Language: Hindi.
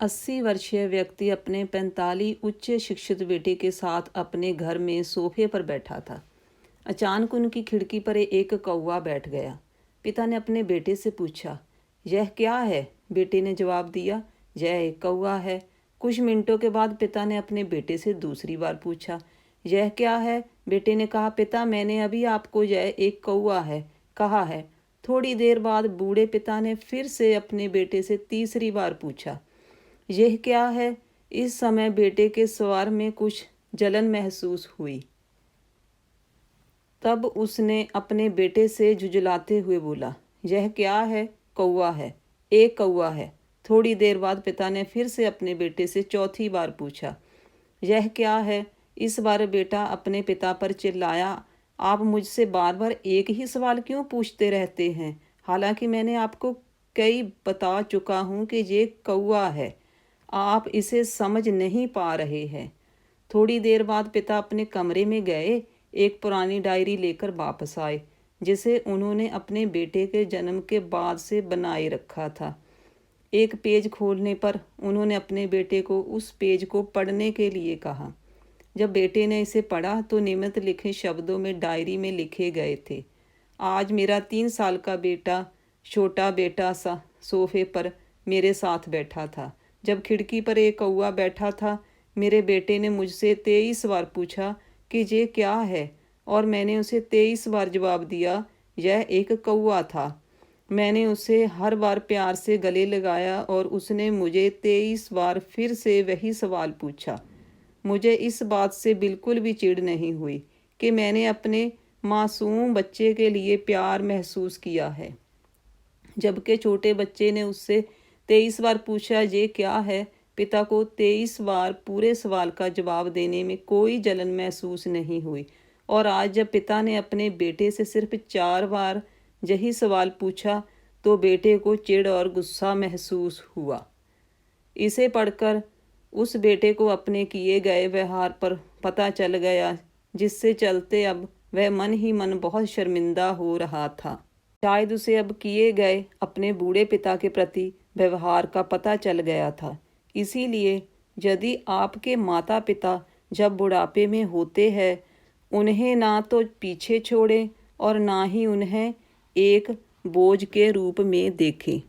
80 वर्षीय व्यक्ति अपने 45 उच्च शिक्षित बेटे के साथ अपने घर में सोफे पर बैठा था। अचानक उनकी खिड़की पर एक कौवा बैठ गया। पिता ने अपने बेटे से पूछा, यह क्या है? बेटे ने जवाब दिया, यह एक कौवा है। कुछ मिनटों के बाद पिता ने अपने बेटे से दूसरी बार पूछा, यह क्या है? बेटे ने कहा, पिता मैंने अभी आपको यह एक कौवा है कहा है। थोड़ी देर बाद बूढ़े पिता ने फिर से अपने बेटे से तीसरी बार पूछा, यह क्या है? इस समय बेटे के स्वर में कुछ जलन महसूस हुई। तब उसने अपने बेटे से झुंझलाते हुए बोला, यह क्या है? कौवा है, एक कौवा है। थोड़ी देर बाद पिता ने फिर से अपने बेटे से चौथी बार पूछा, यह क्या है? इस बार बेटा अपने पिता पर चिल्लाया, आप मुझसे बार बार एक ही सवाल क्यों पूछते रहते हैं? हालांकि मैंने आपको कई बता चुका हूँ कि ये कौवा है, आप इसे समझ नहीं पा रहे हैं। थोड़ी देर बाद पिता अपने कमरे में गए, एक पुरानी डायरी लेकर वापस आए जिसे उन्होंने अपने बेटे के जन्म के बाद से बनाए रखा था। एक पेज खोलने पर उन्होंने अपने बेटे को उस पेज को पढ़ने के लिए कहा। जब बेटे ने इसे पढ़ा तो नियमित लिखे शब्दों में डायरी में लिखे गए थे, आज मेरा 3 साल का बेटा, छोटा बेटा सा सोफे पर मेरे साथ बैठा था। जब खिड़की पर एक कौवा बैठा था, मेरे बेटे ने मुझसे 23 बार पूछा कि ये क्या है, और मैंने उसे 23 बार जवाब दिया, यह एक कौवा था। मैंने उसे हर बार प्यार से गले लगाया और उसने मुझे 23 बार फिर से वही सवाल पूछा। मुझे इस बात से बिल्कुल भी चिढ़ नहीं हुई कि मैंने अपने मासूम बच्चे के लिए प्यार महसूस किया है, जबकि छोटे बच्चे ने उससे 23 बार पूछा, ये क्या है? पिता को 23 बार पूरे सवाल का जवाब देने में कोई जलन महसूस नहीं हुई, और आज जब पिता ने अपने बेटे से सिर्फ 4 बार यही सवाल पूछा तो बेटे को चिढ़ और गुस्सा महसूस हुआ। इसे पढ़कर उस बेटे को अपने किए गए व्यवहार पर पता चल गया, जिससे चलते अब वह मन ही मन बहुत शर्मिंदा हो रहा था। शायद उसे अब किए गए अपने बूढ़े पिता के प्रति व्यवहार का पता चल गया था। इसीलिए यदि आपके माता पिता जब बुढ़ापे में होते हैं, उन्हें ना तो पीछे छोड़ें और ना ही उन्हें एक बोझ के रूप में देखें।